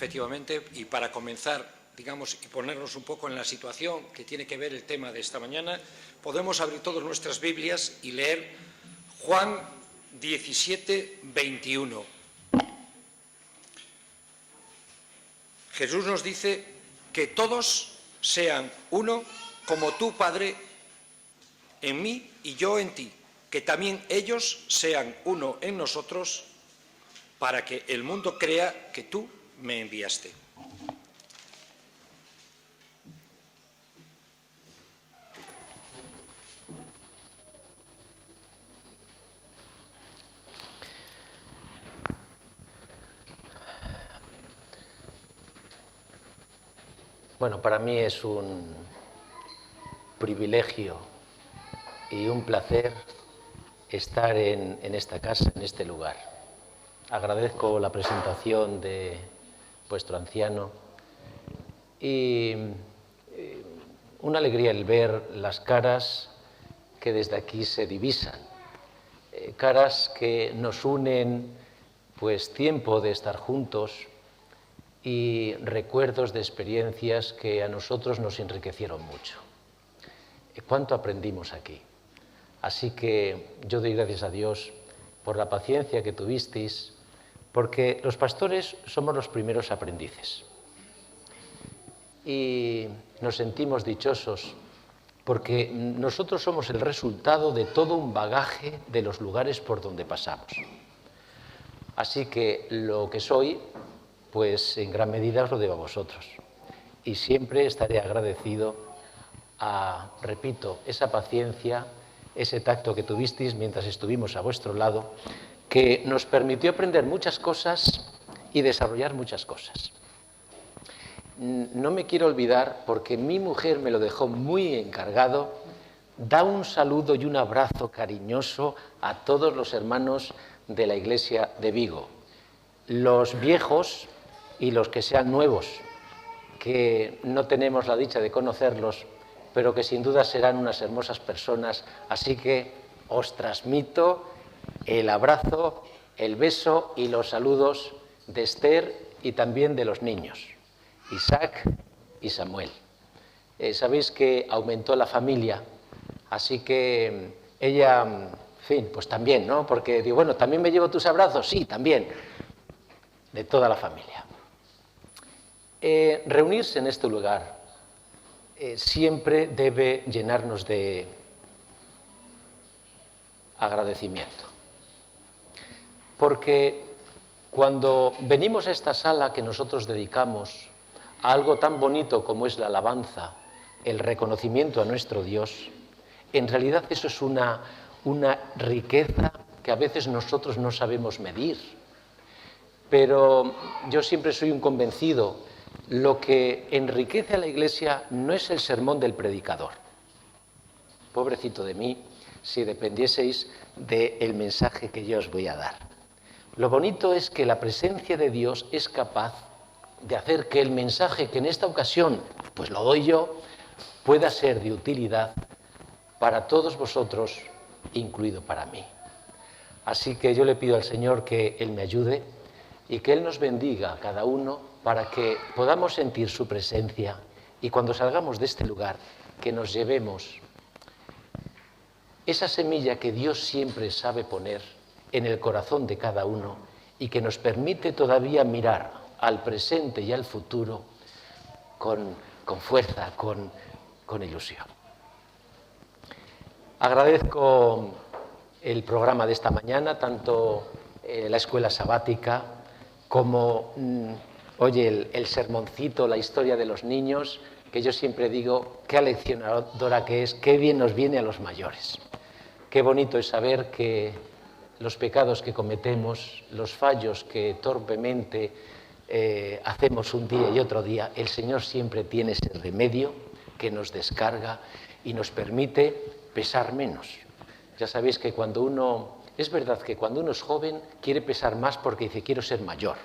efectivamente, y para comenzar, digamos, y ponernos un poco en la situación que tiene que ver el tema de esta mañana, podemos abrir todas nuestras Biblias y leer Juan 17, 21. Jesús nos dice que todos sean uno, como tú, Padre, en mí y yo en ti, que también ellos sean uno en nosotros, para que el mundo crea que tú me enviaste. Bueno, para mí es un privilegio y un placer estar en esta casa, en este lugar. Agradezco la presentación de vuestro anciano y una alegría el ver las caras que desde aquí se divisan, caras que nos unen pues tiempo de estar juntos y recuerdos de experiencias que a nosotros nos enriquecieron mucho. ¿Cuánto aprendimos aquí? Así que yo doy gracias a Dios por la paciencia que tuvisteis, porque los pastores somos los primeros aprendices. Y nos sentimos dichosos porque nosotros somos el resultado de todo un bagaje de los lugares por donde pasamos. Así que lo que soy, pues en gran medida os lo debo a vosotros. Y siempre estaré agradecido a, repito, esa paciencia, ese tacto que tuvisteis mientras estuvimos a vuestro lado, que nos permitió aprender muchas cosas y desarrollar muchas cosas. No me quiero olvidar, porque mi mujer me lo dejó muy encargado, da un saludo y un abrazo cariñoso a todos los hermanos de la Iglesia de Vigo, los viejos y los que sean nuevos, que no tenemos la dicha de conocerlos, pero que sin duda serán unas hermosas personas. Así que os transmito el abrazo, el beso y los saludos de Esther y también de los niños, Isaac y Samuel. Sabéis que aumentó la familia, así que ella, en fin, pues también, ¿no? Porque digo, bueno, ¿también me llevo tus abrazos? Sí, también, de toda la familia. Reunirse en este lugar siempre debe llenarnos de agradecimiento. Porque cuando venimos a esta sala que nosotros dedicamos a algo tan bonito como es la alabanza, el reconocimiento a nuestro Dios, en realidad eso es una riqueza que a veces nosotros no sabemos medir. Pero yo siempre soy un convencido. Lo que enriquece a la Iglesia no es el sermón del predicador. Pobrecito de mí, si dependieseis del mensaje que yo os voy a dar. Lo bonito es que la presencia de Dios es capaz de hacer que el mensaje que en esta ocasión, pues lo doy yo, pueda ser de utilidad para todos vosotros, incluido para mí. Así que yo le pido al Señor que Él me ayude y que Él nos bendiga a cada uno para que podamos sentir su presencia y cuando salgamos de este lugar, que nos llevemos esa semilla que Dios siempre sabe poner en el corazón de cada uno y que nos permite todavía mirar al presente y al futuro con fuerza, con ilusión. Agradezco el programa de esta mañana, tanto la escuela sabática como el sermoncito, la historia de los niños, que yo siempre digo, qué aleccionadora que es, qué bien nos viene a los mayores. Qué bonito es saber que los pecados que cometemos, los fallos que torpemente hacemos un día y otro día, el Señor siempre tiene ese remedio que nos descarga y nos permite pesar menos. Ya sabéis que es verdad que cuando uno es joven quiere pesar más porque dice quiero ser mayor,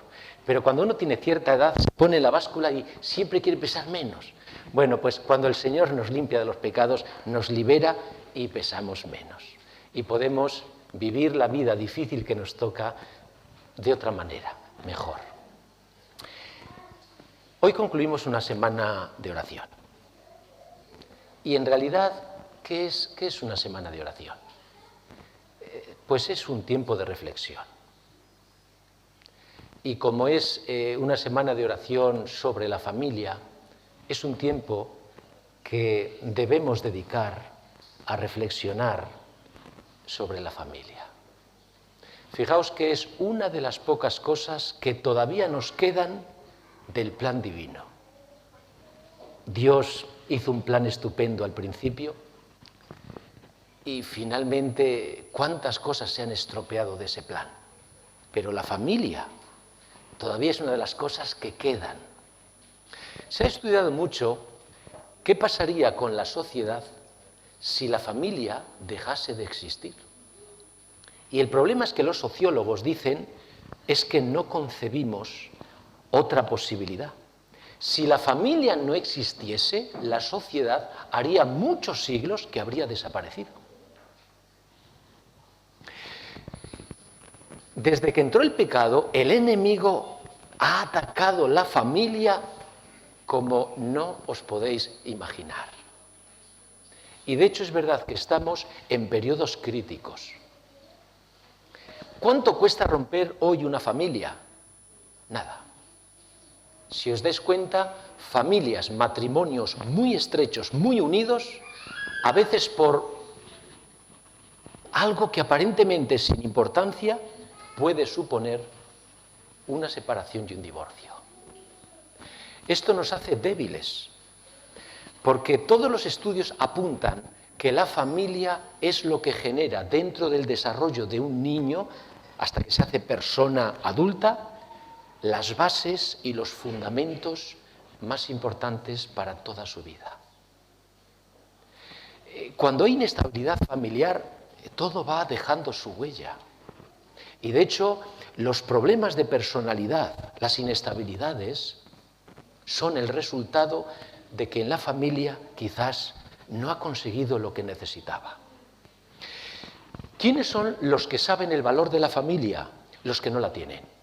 pero cuando uno tiene cierta edad se pone la báscula y siempre quiere pesar menos. Bueno, pues cuando el Señor nos limpia de los pecados, nos libera y pesamos menos. Y podemos vivir la vida difícil que nos toca de otra manera, mejor. Hoy concluimos una semana de oración. Y en realidad, ¿qué es una semana de oración? Pues es un tiempo de reflexión. Y como es una semana de oración sobre la familia, es un tiempo que debemos dedicar a reflexionar sobre la familia. Fijaos que es una de las pocas cosas que todavía nos quedan del plan divino. Dios hizo un plan estupendo al principio y finalmente cuántas cosas se han estropeado de ese plan. Pero la familia todavía es una de las cosas que quedan. Se ha estudiado mucho qué pasaría con la sociedad si la familia dejase de existir. Y el problema es que los sociólogos dicen es que no concebimos otra posibilidad. Si la familia no existiese, la sociedad haría muchos siglos que habría desaparecido. Desde que entró el pecado, el enemigo ha atacado la familia como no os podéis imaginar. Y de hecho es verdad que estamos en periodos críticos. ¿Cuánto cuesta romper hoy una familia? Nada. Si os dais cuenta, familias, matrimonios muy estrechos, muy unidos, a veces por algo que aparentemente es sin importancia, puede suponer una separación y un divorcio. Esto nos hace débiles, porque todos los estudios apuntan que la familia es lo que genera dentro del desarrollo de un niño, hasta que se hace persona adulta, las bases y los fundamentos más importantes para toda su vida. Cuando hay inestabilidad familiar, todo va dejando su huella. Y de hecho, los problemas de personalidad, las inestabilidades, son el resultado de que en la familia quizás no ha conseguido lo que necesitaba. ¿Quiénes son los que saben el valor de la familia? Los que no la tienen.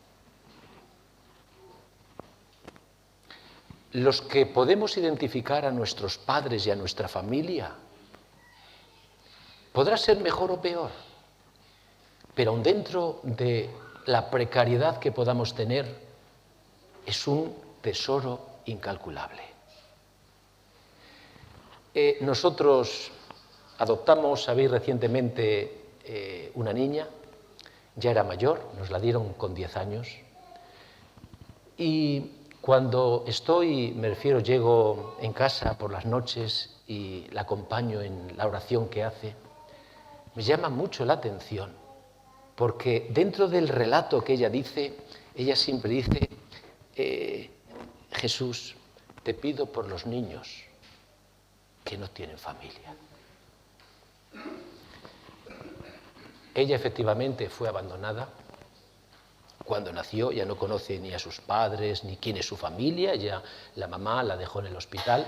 Los que podemos identificar a nuestros padres y a nuestra familia. Podrá ser mejor o peor, pero aun dentro de la precariedad que podamos tener, es un tesoro incalculable. Nosotros adoptamos, sabéis, recientemente una niña, ya era mayor, nos la dieron con 10 años, y cuando llego en casa por las noches y la acompaño en la oración que hace, me llama mucho la atención, porque dentro del relato que ella dice, ella siempre dice, Jesús, te pido por los niños que no tienen familia. Ella efectivamente fue abandonada. Cuando nació ya no conoce ni a sus padres ni quién es su familia, ya la mamá la dejó en el hospital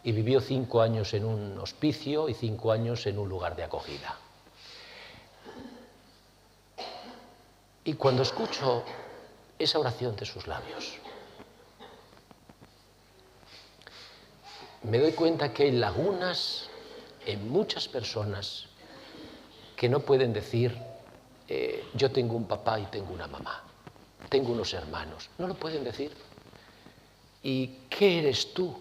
y vivió 5 años en un hospicio y 5 años en un lugar de acogida. Y cuando escucho esa oración de sus labios, me doy cuenta que hay lagunas en muchas personas que no pueden decir, yo tengo un papá y tengo una mamá, tengo unos hermanos. No lo pueden decir. ¿Y qué eres tú?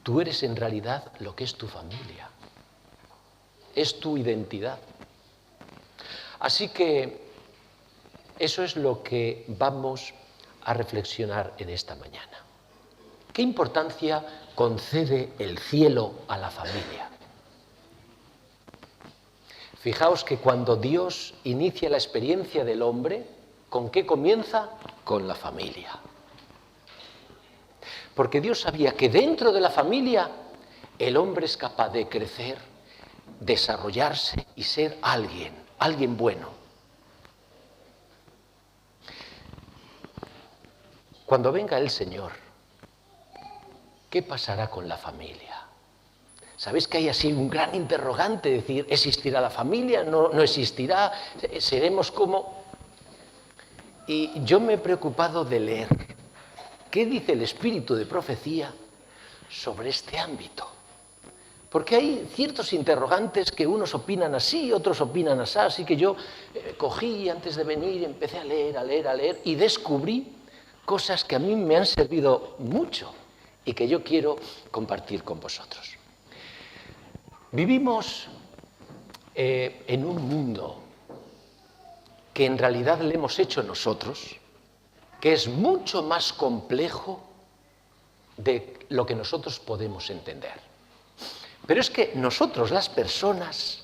Tú eres en realidad lo que es tu familia. Es tu identidad. Así que eso es lo que vamos a reflexionar en esta mañana. ¿Qué importancia concede el cielo a la familia? Fijaos que cuando Dios inicia la experiencia del hombre, ¿con qué comienza? Con la familia. Porque Dios sabía que dentro de la familia el hombre es capaz de crecer, desarrollarse y ser alguien bueno. Cuando venga el Señor, ¿qué pasará con la familia? ¿Sabéis que hay así un gran interrogante? Decir, ¿existirá la familia? ¿No existirá? ¿Seremos como...? Y yo me he preocupado de leer qué dice el espíritu de profecía sobre este ámbito. Porque hay ciertos interrogantes que unos opinan así, otros opinan así, así que yo cogí antes de venir, empecé a leer y descubrí cosas que a mí me han servido mucho y que yo quiero compartir con vosotros. Vivimos en un mundo que en realidad le hemos hecho nosotros, que es mucho más complejo de lo que nosotros podemos entender. Pero es que nosotros, las personas,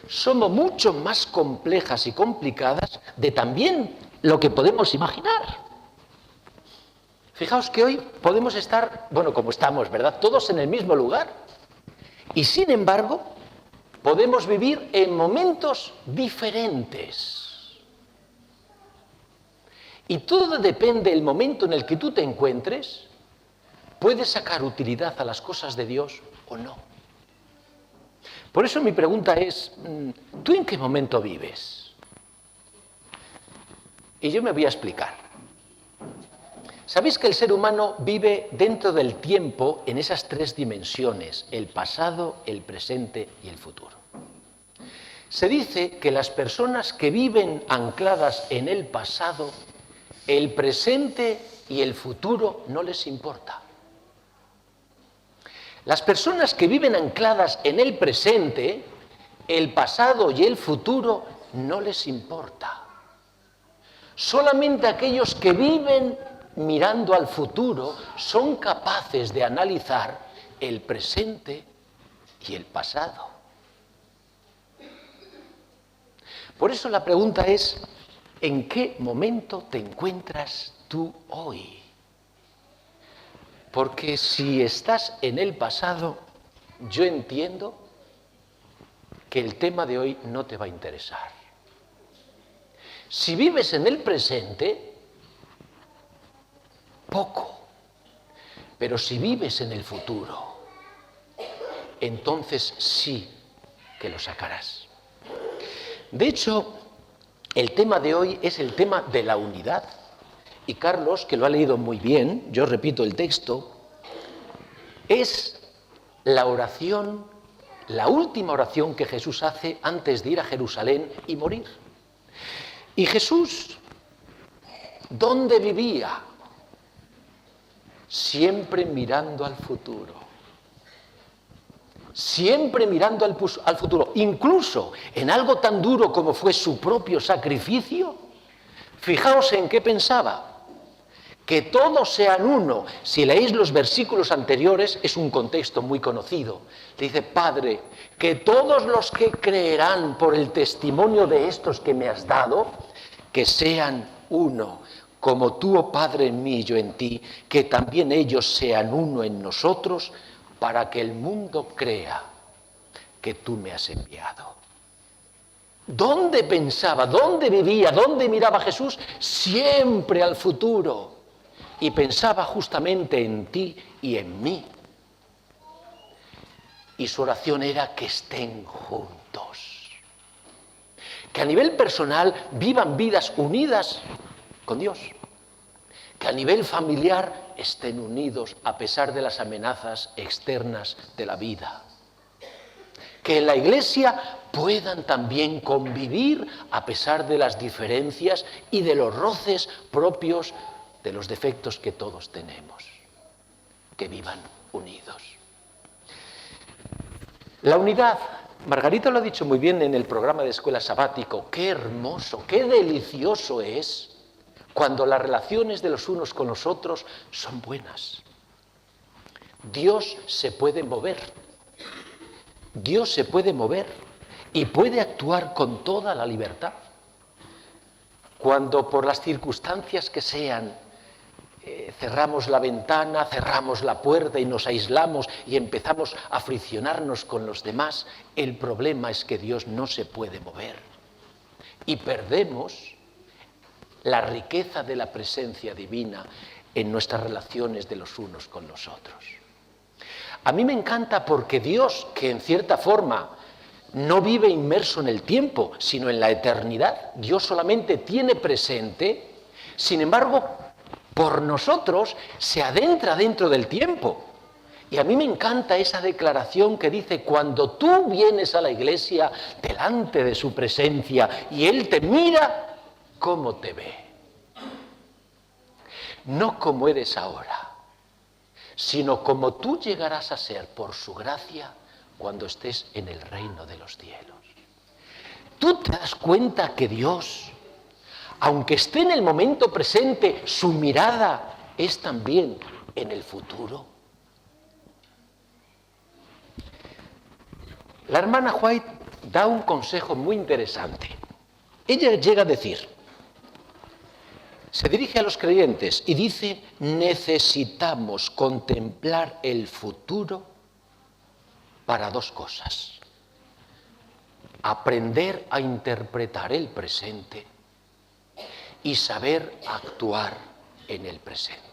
somos mucho más complejas y complicadas de también lo que podemos imaginar. Fijaos que hoy podemos estar, bueno, como estamos, ¿verdad?, todos en el mismo lugar. Y sin embargo, podemos vivir en momentos diferentes. Y todo depende del momento en el que tú te encuentres, puedes sacar utilidad a las cosas de Dios o no. Por eso mi pregunta es, ¿tú en qué momento vives? Y yo me voy a explicar. ¿Sabéis que el ser humano vive dentro del tiempo en esas tres dimensiones, el pasado, el presente y el futuro? Se dice que las personas que viven ancladas en el pasado, el presente y el futuro no les importa. Las personas que viven ancladas en el presente, el pasado y el futuro no les importa. Solamente aquellos que viven mirando al futuro son capaces de analizar el presente y el pasado. Por eso la pregunta es, ¿en qué momento te encuentras tú hoy? Porque si estás en el pasado, yo entiendo que el tema de hoy no te va a interesar. Si vives en el presente, poco. Pero si vives en el futuro, entonces sí que lo sacarás. De hecho, el tema de hoy es el tema de la unidad. Y Carlos, que lo ha leído muy bien, yo repito el texto, es la oración, la última oración que Jesús hace antes de ir a Jerusalén y morir. Y Jesús, ¿dónde vivía? Siempre mirando al futuro. Siempre mirando al futuro. Incluso en algo tan duro como fue su propio sacrificio, fijaos en qué pensaba. Que todos sean uno. Si leéis los versículos anteriores, es un contexto muy conocido. Dice, Padre, que todos los que creerán por el testimonio de estos que me has dado, que sean uno, como tú, oh Padre, en mí y yo en ti, que también ellos sean uno en nosotros, para que el mundo crea que tú me has enviado. ¿Dónde pensaba? ¿Dónde vivía? ¿Dónde miraba Jesús? Siempre al futuro. Y pensaba justamente en ti y en mí. Y su oración era que estén juntos. Que a nivel personal vivan vidas unidas con Dios. Que a nivel familiar estén unidos a pesar de las amenazas externas de la vida. Que en la Iglesia puedan también convivir a pesar de las diferencias y de los roces propios de los defectos que todos tenemos, que vivan unidos. La unidad, Margarita lo ha dicho muy bien en el programa de escuela sabático, qué hermoso, qué delicioso es cuando las relaciones de los unos con los otros son buenas. Dios se puede mover, Dios se puede mover y puede actuar con toda la libertad. Cuando por las circunstancias que sean, cerramos la ventana, cerramos la puerta y nos aislamos y empezamos a friccionarnos con los demás, el problema es que Dios no se puede mover. Y perdemos la riqueza de la presencia divina en nuestras relaciones de los unos con los otros. A mí me encanta porque Dios, que en cierta forma no vive inmerso en el tiempo, sino en la eternidad, Dios solamente tiene presente, sin embargo, por nosotros se adentra dentro del tiempo. Y a mí me encanta esa declaración que dice, cuando tú vienes a la iglesia delante de su presencia y Él te mira, ¿cómo te ve? No como eres ahora, sino como tú llegarás a ser por su gracia cuando estés en el reino de los cielos. ¿Tú te das cuenta que Dios, aunque esté en el momento presente, su mirada es también en el futuro? La hermana White da un consejo muy interesante. Ella llega a decir, se dirige a los creyentes y dice, necesitamos contemplar el futuro para dos cosas. Aprender a interpretar el presente y saber actuar en el presente.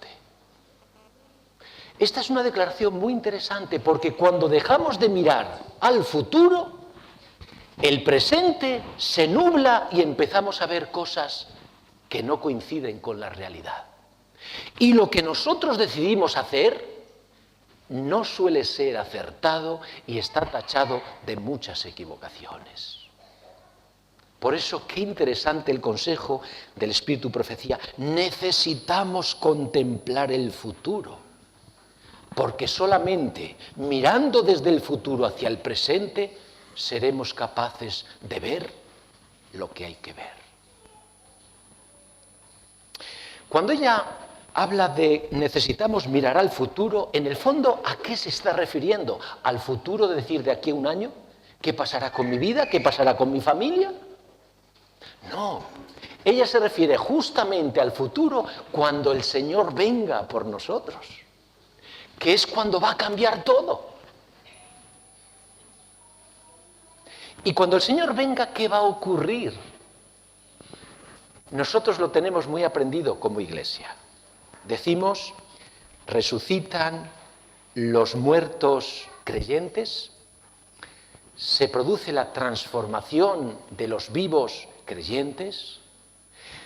Esta es una declaración muy interesante porque cuando dejamos de mirar al futuro, el presente se nubla y empezamos a ver cosas que no coinciden con la realidad. Y lo que nosotros decidimos hacer no suele ser acertado y está tachado de muchas equivocaciones. Por eso, qué interesante el consejo del Espíritu Profecía. Necesitamos contemplar el futuro. Porque solamente mirando desde el futuro hacia el presente seremos capaces de ver lo que hay que ver. Cuando ella habla de necesitamos mirar al futuro, en el fondo, ¿a qué se está refiriendo? ¿Al futuro de decir de aquí a un año? ¿Qué pasará con mi vida? ¿Qué pasará con mi familia? No, ella se refiere justamente al futuro cuando el Señor venga por nosotros, que es cuando va a cambiar todo. Y cuando el Señor venga, ¿qué va a ocurrir? Nosotros lo tenemos muy aprendido como iglesia. Decimos, resucitan los muertos creyentes, se produce la transformación de los vivos creyentes,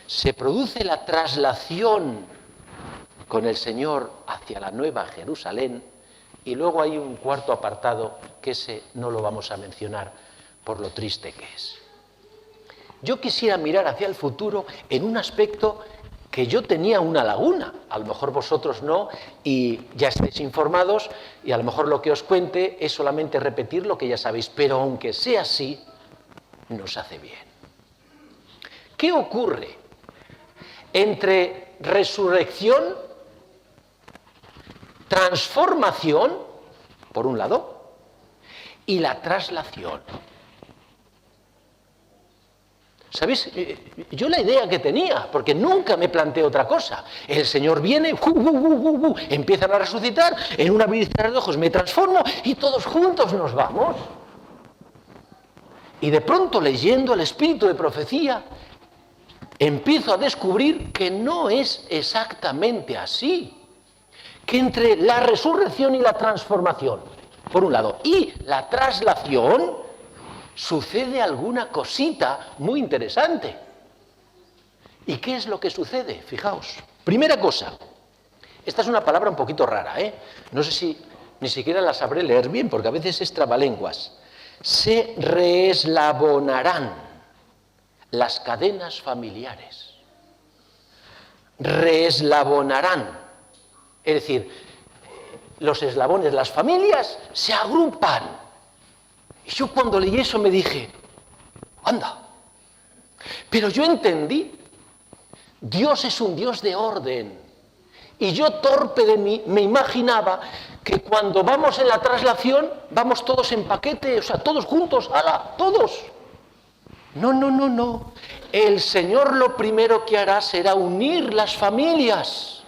se produce la traslación con el Señor hacia la Nueva Jerusalén, y luego hay un cuarto apartado que ese no lo vamos a mencionar por lo triste que es. Yo quisiera mirar hacia el futuro en un aspecto que yo tenía una laguna, a lo mejor vosotros no, y ya estáis informados, y a lo mejor lo que os cuente es solamente repetir lo que ya sabéis, pero aunque sea así, nos hace bien. ¿Qué ocurre entre resurrección, transformación, por un lado, y la traslación? ¿Sabéis? Yo la idea que tenía, porque nunca me planteé otra cosa. El Señor viene, empiezan a resucitar, en una vista de ojos me transformo y todos juntos nos vamos. Y de pronto, leyendo el Espíritu de Profecía, empiezo a descubrir que no es exactamente así. Que entre la resurrección y la transformación, por un lado, y la traslación, sucede alguna cosita muy interesante. ¿Y qué es lo que sucede? Fijaos. Primera cosa, esta es una palabra un poquito rara, no sé si ni siquiera la sabré leer bien, porque a veces es trabalenguas. Se reeslabonarán las cadenas familiares. Reeslabonarán. Es decir, los eslabones, las familias, se agrupan. Y yo cuando leí eso me dije, anda, pero yo entendí, Dios es un Dios de orden. Y yo, torpe de mí, me imaginaba que cuando vamos en la traslación, vamos todos en paquete, o sea, todos juntos, ¡hala!, todos. No. El Señor lo primero que hará será unir las familias.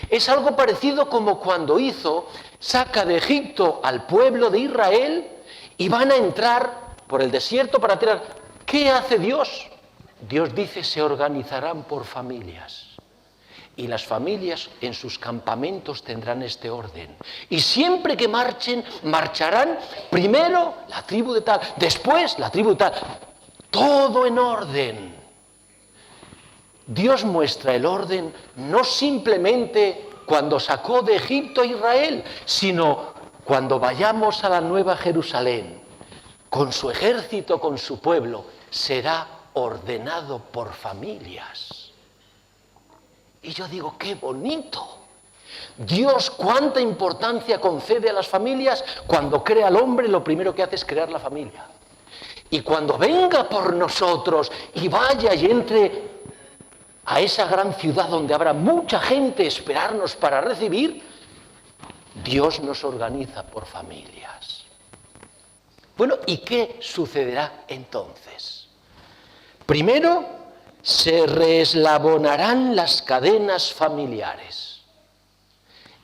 Es algo parecido como cuando saca de Egipto al pueblo de Israel y van a entrar por el desierto para tirar. ¿Qué hace Dios? Dios dice, se organizarán por familias. Y las familias en sus campamentos tendrán este orden. Y siempre que marchen, marcharán primero la tribu de tal, después la tribu de tal. Todo en orden. Dios muestra el orden no simplemente cuando sacó de Egipto a Israel, sino cuando vayamos a la Nueva Jerusalén, con su ejército, con su pueblo, será ordenado por familias. Y yo digo, ¡qué bonito! Dios cuánta importancia concede a las familias. Cuando crea al hombre, lo primero que hace es crear la familia. Y cuando venga por nosotros y vaya y entre a esa gran ciudad donde habrá mucha gente esperarnos para recibir, Dios nos organiza por familias. Bueno, ¿y qué sucederá entonces? Primero, se reeslabonarán las cadenas familiares.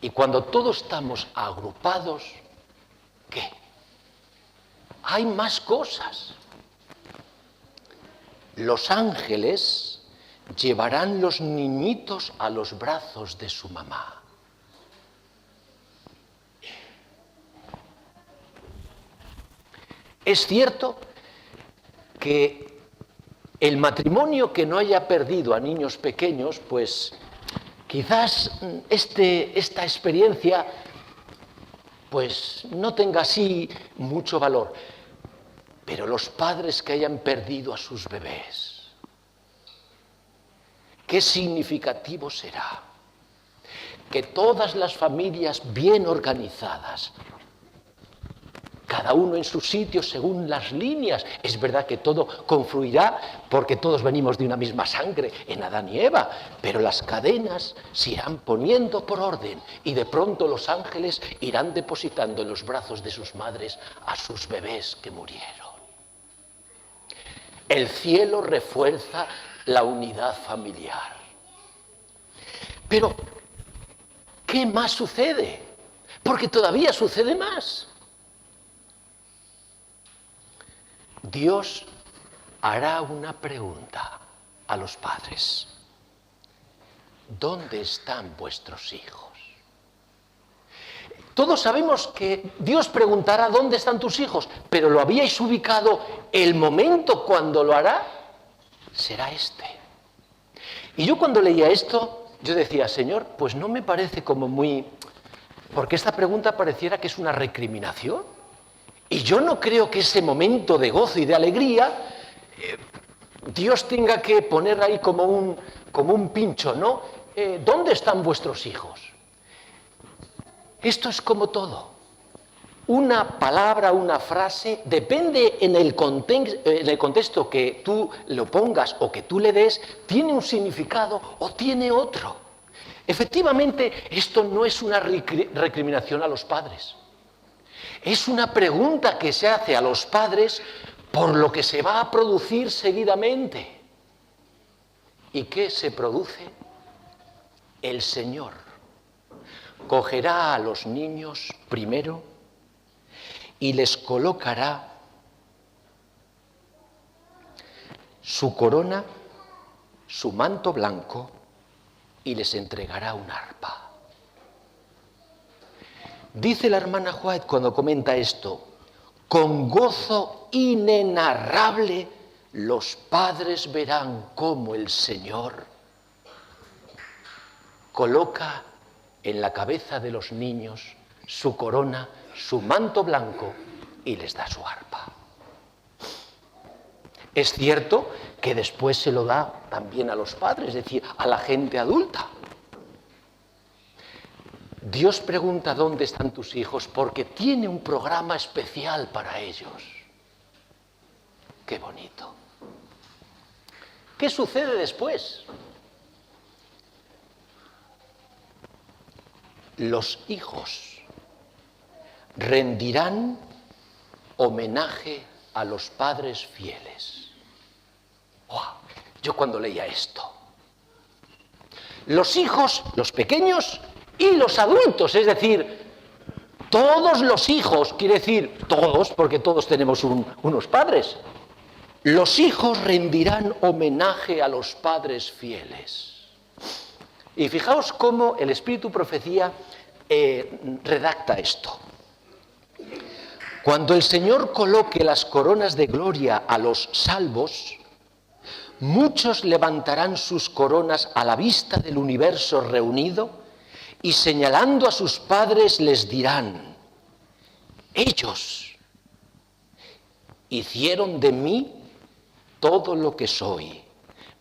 Y cuando todos estamos agrupados, ¿qué? Hay más cosas. Los ángeles llevarán los niñitos a los brazos de su mamá. Es cierto que el matrimonio que no haya perdido a niños pequeños, pues quizás esta experiencia pues no tenga así mucho valor. Pero los padres que hayan perdido a sus bebés, qué significativo será que todas las familias bien organizadas, cada uno en su sitio según las líneas. Es verdad que todo confluirá porque todos venimos de una misma sangre en Adán y Eva, pero las cadenas se irán poniendo por orden y de pronto los ángeles irán depositando en los brazos de sus madres a sus bebés que murieron. El cielo refuerza la unidad familiar. Pero, ¿qué más sucede? Porque todavía sucede más. Dios hará una pregunta a los padres. ¿Dónde están vuestros hijos? Todos sabemos que Dios preguntará ¿dónde están tus hijos? Pero ¿lo habíais ubicado el momento cuando lo hará? Será este. Y yo cuando leía esto, yo decía, Señor, pues no me parece como muy... Porque esta pregunta pareciera que es una recriminación. Y yo no creo que ese momento de gozo y de alegría Dios tenga que poner ahí como un pincho, ¿no? ¿Dónde están vuestros hijos? Esto es como todo. Una palabra, una frase, depende en el contexto que tú lo pongas o que tú le des, tiene un significado o tiene otro. Efectivamente, esto no es una recriminación a los padres. Es una pregunta que se hace a los padres por lo que se va a producir seguidamente. ¿Y qué se produce? El Señor cogerá a los niños primero y les colocará su corona, su manto blanco y les entregará un arpa. Dice la hermana White cuando comenta esto, con gozo inenarrable los padres verán cómo el Señor coloca en la cabeza de los niños su corona, su manto blanco y les da su arpa. Es cierto que después se lo da también a los padres, es decir, a la gente adulta. Dios pregunta dónde están tus hijos porque tiene un programa especial para ellos. ¡Qué bonito! ¿Qué sucede después? Los hijos rendirán homenaje a los padres fieles. ¡Wow! Yo cuando leía esto, los hijos, los pequeños y los adultos, es decir, todos los hijos, quiere decir todos, porque todos tenemos unos padres, los hijos rendirán homenaje a los padres fieles. Y fijaos cómo el Espíritu Profecía redacta esto. Cuando el Señor coloque las coronas de gloria a los salvos, Muchos levantarán sus coronas a la vista del universo reunido y señalando a sus padres les dirán: ellos hicieron de mí todo lo que soy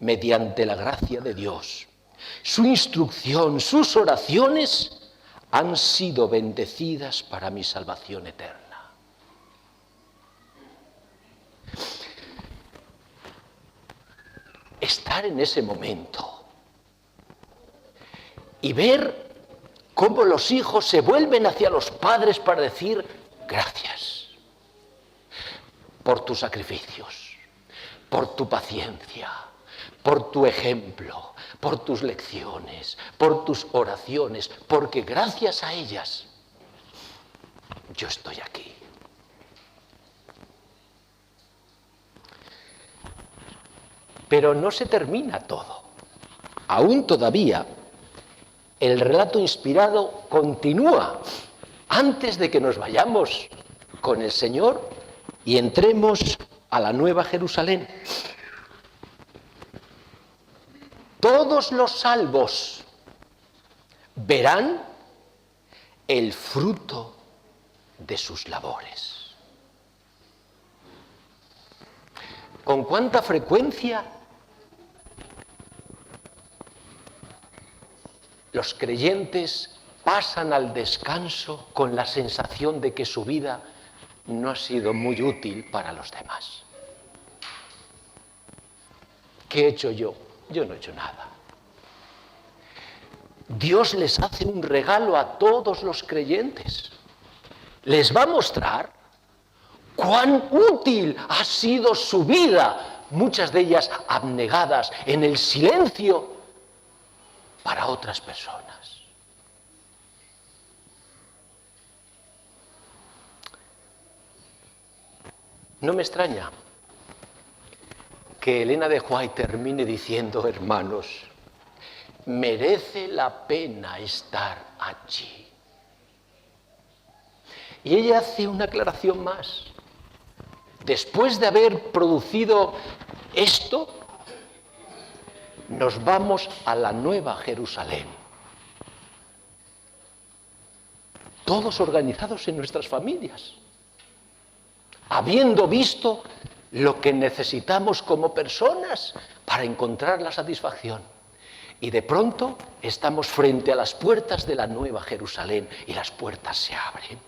mediante la gracia de Dios. Su instrucción, sus oraciones han sido bendecidas para mi salvación eterna. Estar en ese momento y ver cómo los hijos se vuelven hacia los padres para decir: gracias por tus sacrificios, por tu paciencia, por tu ejemplo, por tus lecciones, por tus oraciones, porque gracias a ellas yo estoy aquí. Pero no se termina todo. Aún todavía el relato inspirado continúa antes de que nos vayamos con el Señor y entremos a la Nueva Jerusalén. Todos los salvos verán el fruto de sus labores. ¿Con cuánta frecuencia los creyentes pasan al descanso con la sensación de que su vida no ha sido muy útil para los demás? ¿Qué he hecho yo? Yo no he hecho nada. Dios les hace un regalo a todos los creyentes. Les va a mostrar cuán útil ha sido su vida, muchas de ellas abnegadas en el silencio para otras personas. No me extraña que Elena de White termine diciendo: hermanos, merece la pena estar allí. Y ella hace una aclaración más. Después de haber producido esto, nos vamos a la Nueva Jerusalén. Todos organizados en nuestras familias, habiendo visto lo que necesitamos como personas para encontrar la satisfacción. Y de pronto estamos frente a las puertas de la Nueva Jerusalén y las puertas se abren.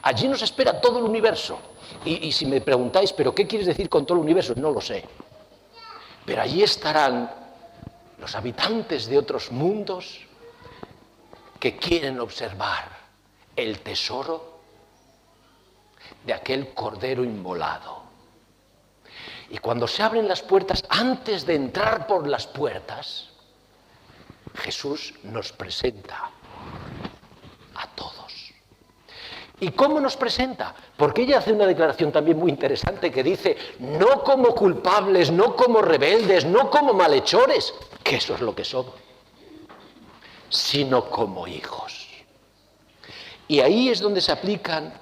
Allí nos espera todo el universo. Y si me preguntáis, ¿pero qué quieres decir con todo el universo? No lo sé. Pero allí estarán los habitantes de otros mundos que quieren observar el tesoro de aquel cordero inmolado. Y cuando se abren las puertas, antes de entrar por las puertas, Jesús nos presenta a todos. ¿Y cómo nos presenta? Porque ella hace una declaración también muy interesante que dice: no como culpables, no como rebeldes, no como malhechores, que eso es lo que somos, sino como hijos. Y ahí es donde se aplican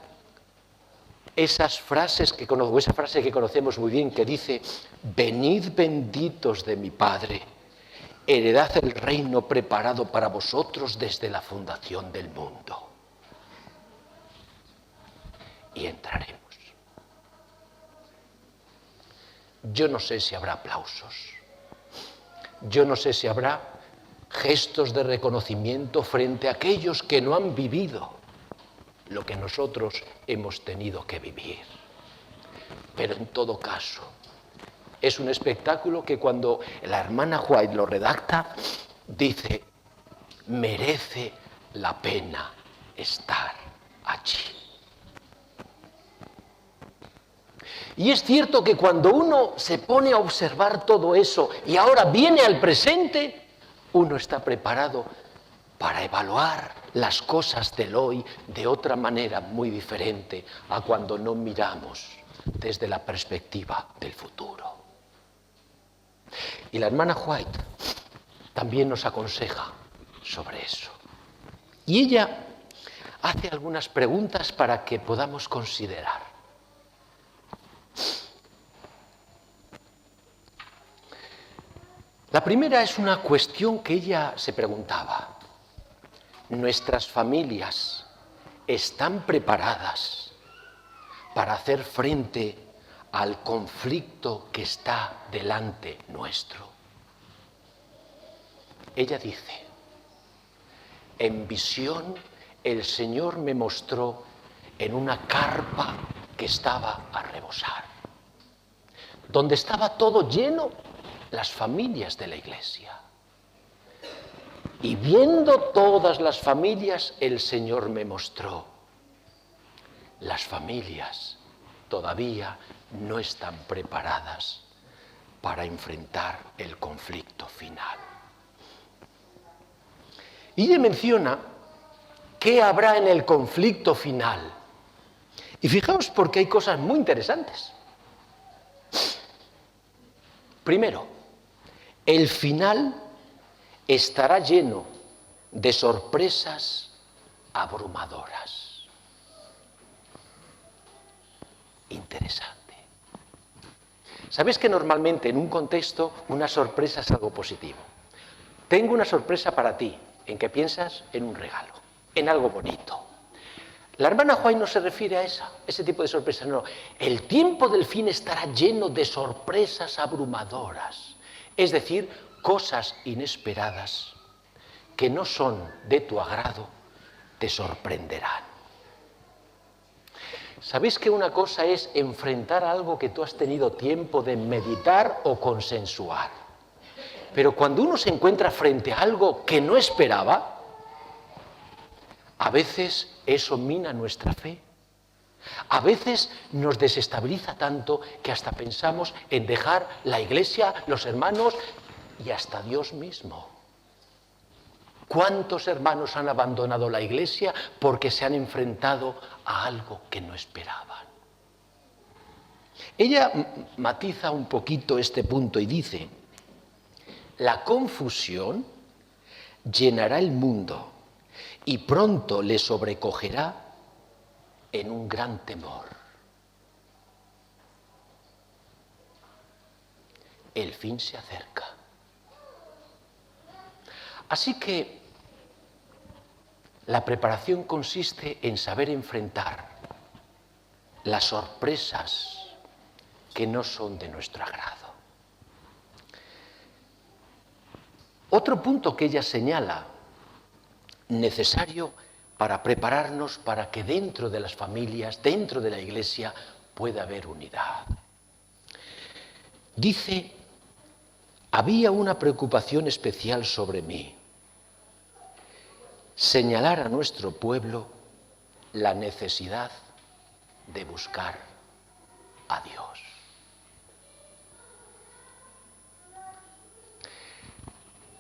esas frases esa frase que conocemos muy bien, que dice: venid benditos de mi Padre, heredad el reino preparado para vosotros desde la fundación del mundo. Y entraremos. Yo no sé si habrá aplausos, yo no sé si habrá gestos de reconocimiento frente a aquellos que no han vivido lo que nosotros hemos tenido que vivir. Pero en todo caso, es un espectáculo que cuando la hermana White lo redacta, dice: merece la pena estar allí. Y es cierto que cuando uno se pone a observar todo eso y ahora viene al presente, uno está preparado para evaluar las cosas del hoy de otra manera muy diferente a cuando no miramos desde la perspectiva del futuro. Y la hermana White también nos aconseja sobre eso. Y ella hace algunas preguntas para que podamos considerar. La primera es una cuestión que ella se preguntaba. ¿Nuestras familias están preparadas para hacer frente al conflicto que está delante nuestro? Ella dice, en visión el Señor me mostró en una carpa que estaba a rebosar, donde estaba todo lleno, las familias de la Iglesia. Y viendo todas las familias, el Señor me mostró, las familias todavía no están preparadas para enfrentar el conflicto final. Y ella menciona qué habrá en el conflicto final. Y fijaos porque hay cosas muy interesantes. Primero, el final estará lleno de sorpresas abrumadoras. Interesante. ¿Sabes que normalmente en un contexto una sorpresa es algo positivo? Tengo una sorpresa para ti, en que piensas en un regalo, en algo bonito. La hermana White no se refiere a ese tipo de sorpresas, no. El tiempo del fin estará lleno de sorpresas abrumadoras, es decir, cosas inesperadas que no son de tu agrado, te sorprenderán. ¿Sabéis que una cosa es enfrentar algo que tú has tenido tiempo de meditar o consensuar? Pero cuando uno se encuentra frente a algo que no esperaba, a veces eso mina nuestra fe. A veces nos desestabiliza tanto que hasta pensamos en dejar la iglesia, los hermanos y hasta Dios mismo. ¿Cuántos hermanos han abandonado la iglesia porque se han enfrentado a algo que no esperaban? Ella matiza un poquito este punto y dice, la confusión llenará el mundo y pronto le sobrecogerá en un gran temor. El fin se acerca. Así que la preparación consiste en saber enfrentar las sorpresas que no son de nuestro agrado. Otro punto que ella señala, necesario para prepararnos para que dentro de las familias, dentro de la Iglesia, pueda haber unidad. Dice, había una preocupación especial sobre mí, señalar a nuestro pueblo la necesidad de buscar a Dios.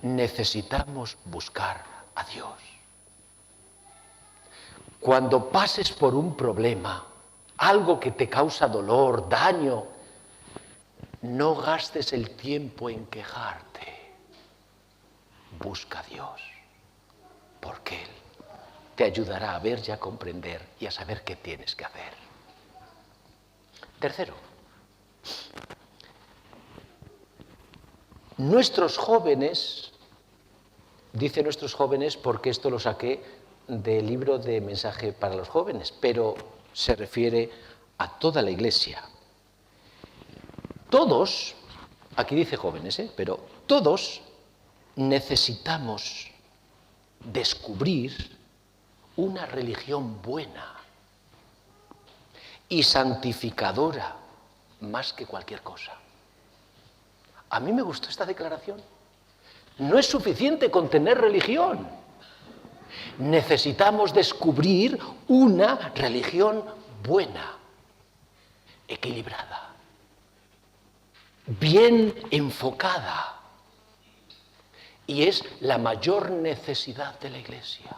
Necesitamos buscar a Dios. Cuando pases por un problema, algo que te causa dolor, daño, no gastes el tiempo en quejarte. Busca a Dios, porque Él te ayudará a ver y a comprender y a saber qué tienes que hacer. Tercero, nuestros jóvenes, dice nuestros jóvenes porque esto lo saqué del libro de Mensaje para los Jóvenes, pero se refiere a toda la Iglesia. Todos, aquí dice jóvenes, pero todos necesitamos descubrir una religión buena y santificadora más que cualquier cosa. A mí me gustó esta declaración. No es suficiente con tener religión. Necesitamos descubrir una religión buena, equilibrada, bien enfocada. Y es la mayor necesidad de la Iglesia.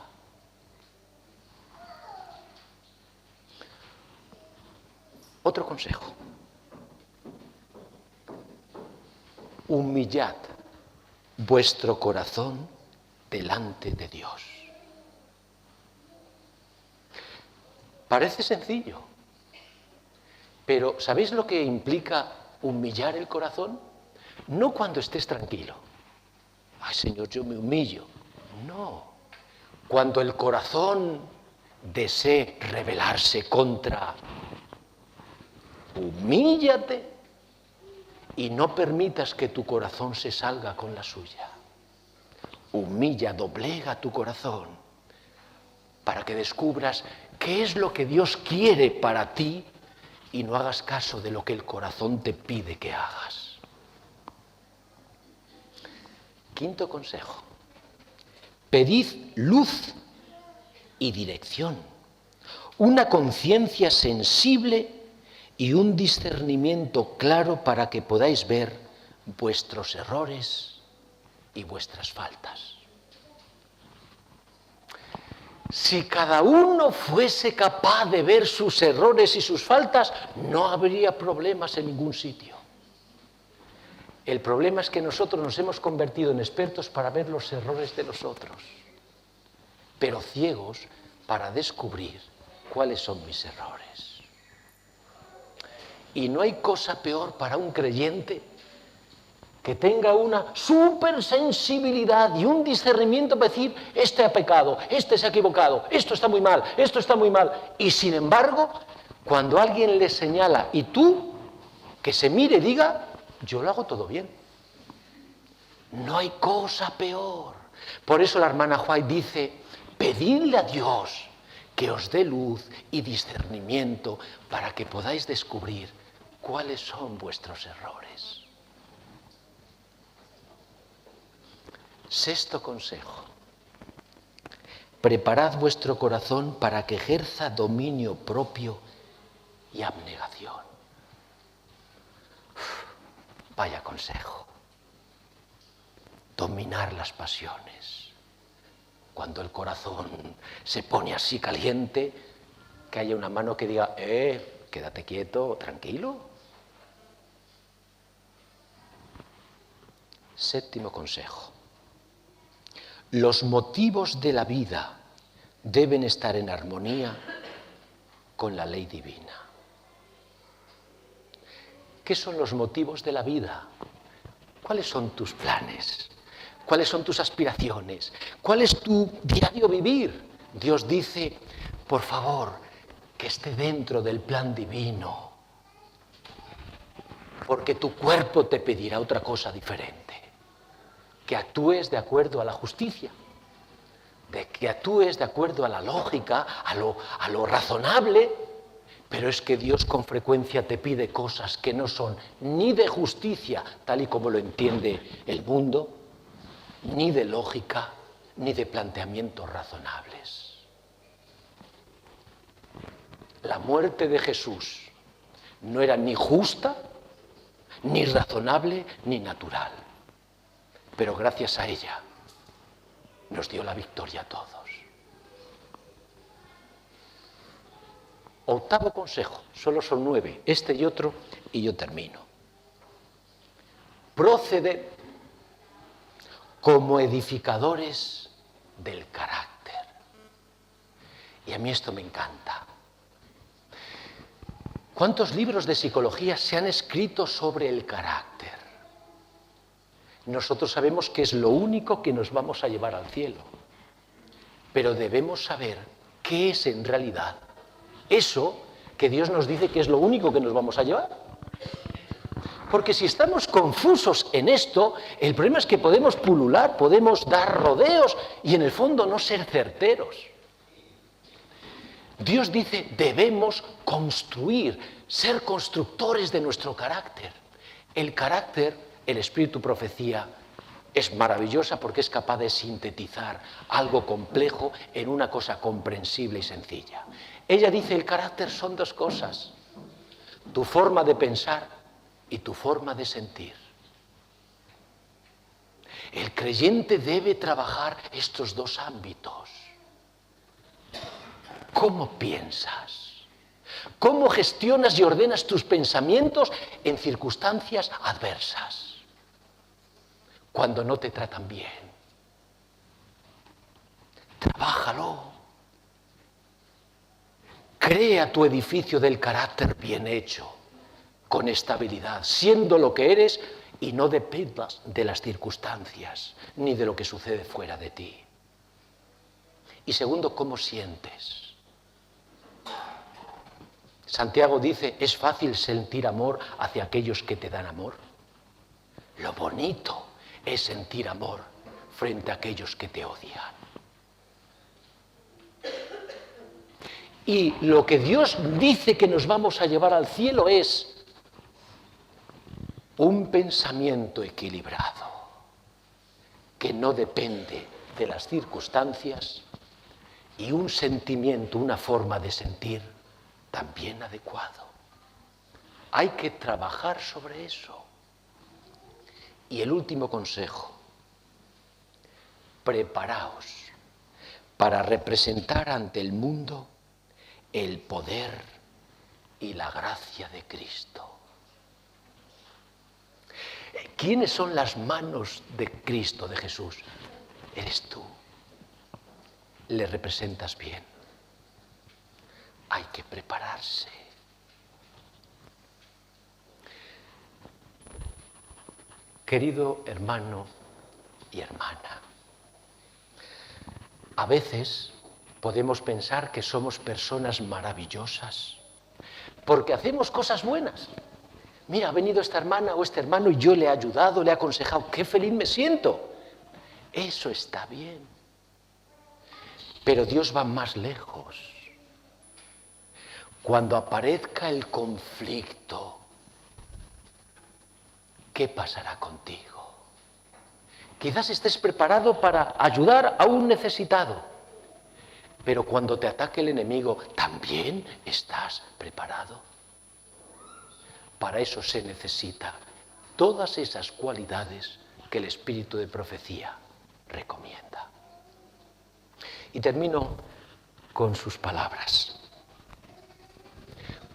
Otro consejo. Humillad vuestro corazón delante de Dios. Parece sencillo, pero ¿sabéis lo que implica humillar el corazón? No cuando estés tranquilo, ay Señor, yo me humillo. No. Cuando el corazón desee rebelarse contra, humíllate y no permitas que tu corazón se salga con la suya. Humilla, doblega tu corazón para que descubras qué es lo que Dios quiere para ti y no hagas caso de lo que el corazón te pide que hagas. Quinto consejo. Pedid luz y dirección, una conciencia sensible y un discernimiento claro para que podáis ver vuestros errores y vuestras faltas. Si cada uno fuese capaz de ver sus errores y sus faltas, no habría problemas en ningún sitio. El problema es que nosotros nos hemos convertido en expertos para ver los errores de los otros, pero ciegos para descubrir cuáles son mis errores. Y no hay cosa peor para un creyente que tenga una supersensibilidad y un discernimiento para decir, este ha pecado, este se ha equivocado, esto está muy mal, esto está muy mal. Y sin embargo, cuando alguien le señala, y tú, que se mire y diga, yo lo hago todo bien. No hay cosa peor. Por eso la hermana White dice, pedidle a Dios que os dé luz y discernimiento para que podáis descubrir cuáles son vuestros errores. Sexto consejo. Preparad vuestro corazón para que ejerza dominio propio y abnegación. Vaya consejo. Dominar las pasiones. Cuando el corazón se pone así caliente, que haya una mano que diga, quédate quieto, tranquilo. Séptimo consejo. Los motivos de la vida deben estar en armonía con la ley divina. ¿Qué son los motivos de la vida? ¿Cuáles son tus planes? ¿Cuáles son tus aspiraciones? ¿Cuál es tu diario vivir? Dios dice, por favor, que esté dentro del plan divino, porque tu cuerpo te pedirá otra cosa diferente. Que actúes de acuerdo a la justicia, de que actúes de acuerdo a la lógica, a lo razonable, pero es que Dios con frecuencia te pide cosas que no son ni de justicia, tal y como lo entiende el mundo, ni de lógica, ni de planteamientos razonables. La muerte de Jesús no era ni justa, ni razonable, ni natural. Pero gracias a ella nos dio la victoria a todos. Octavo consejo, solo son 9, este y otro, y yo termino. Proceded como edificadores del carácter. Y a mí esto me encanta. ¿Cuántos libros de psicología se han escrito sobre el carácter? Nosotros sabemos que es lo único que nos vamos a llevar al cielo, pero debemos saber qué es en realidad eso que Dios nos dice que es lo único que nos vamos a llevar. Porque si estamos confusos en esto, el problema es que podemos pulular, podemos dar rodeos y en el fondo no ser certeros. Dios dice, debemos construir, ser constructores de nuestro carácter. El carácter, el espíritu profecía, es maravillosa porque es capaz de sintetizar algo complejo en una cosa comprensible y sencilla. Ella dice, el carácter son 2 cosas, tu forma de pensar y tu forma de sentir. El creyente debe trabajar estos 2 ámbitos. ¿Cómo piensas? ¿Cómo gestionas y ordenas tus pensamientos en circunstancias adversas? Cuando no te tratan bien. Trabájalo. Crea tu edificio del carácter bien hecho, con estabilidad, siendo lo que eres y no dependas de las circunstancias ni de lo que sucede fuera de ti. Y segundo, ¿cómo sientes? Santiago dice, es fácil sentir amor hacia aquellos que te dan amor. Lo bonito es sentir amor frente a aquellos que te odian. Y lo que Dios dice que nos vamos a llevar al cielo es un pensamiento equilibrado, que no depende de las circunstancias, y un sentimiento, una forma de sentir también adecuado. Hay que trabajar sobre eso. Y el último consejo, preparaos para representar ante el mundo el poder y la gracia de Cristo. ¿Quiénes son las manos de Cristo, de Jesús? Eres tú. Le representas bien. Hay que prepararse. Querido hermano y hermana, a veces podemos pensar que somos personas maravillosas porque hacemos cosas buenas. Mira, ha venido esta hermana o este hermano y yo le he ayudado, le he aconsejado. ¡Qué feliz me siento! Eso está bien. Pero Dios va más lejos. Cuando aparezca el conflicto, ¿qué pasará contigo? Quizás estés preparado para ayudar a un necesitado, pero cuando te ataque el enemigo, ¿también estás preparado? Para eso se necesita todas esas cualidades que el espíritu de profecía recomienda. Y termino con sus palabras.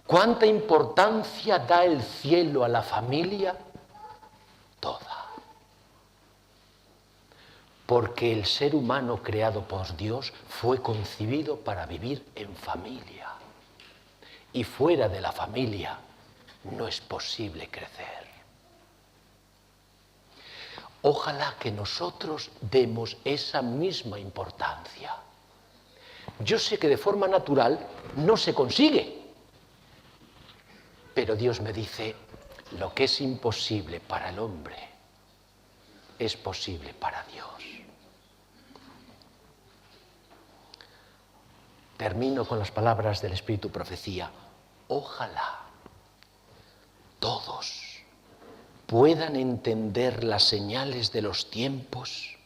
¿Cuánta importancia da el cielo a la familia? Toda. Porque el ser humano creado por Dios fue concebido para vivir en familia. Y fuera de la familia no es posible crecer. Ojalá que nosotros demos esa misma importancia. Yo sé que de forma natural no se consigue, pero Dios me dice, lo que es imposible para el hombre es posible para Dios. Termino con las palabras del Espíritu Profecía. Ojalá todos puedan entender las señales de los tiempos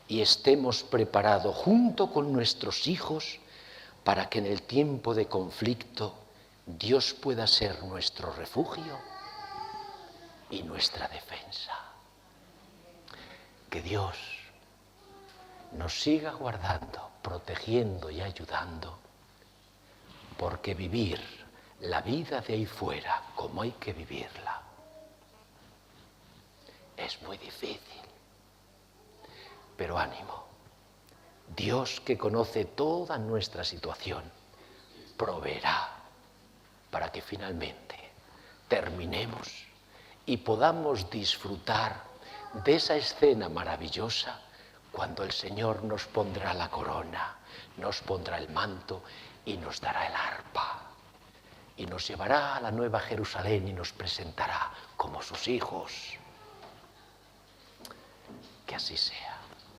y estemos preparados junto con nuestros hijos para que en el tiempo de conflicto Dios pueda ser nuestro refugio y nuestra defensa. Que Dios nos siga guardando, protegiendo y ayudando, porque vivir la vida de ahí fuera como hay que vivirla es muy difícil. Pero ánimo, Dios que conoce toda nuestra situación proveerá para que finalmente terminemos y podamos disfrutar de esa escena maravillosa cuando el Señor nos pondrá la corona, nos pondrá el manto y nos dará el arpa y nos llevará a la Nueva Jerusalén y nos presentará como sus hijos. Que así sea.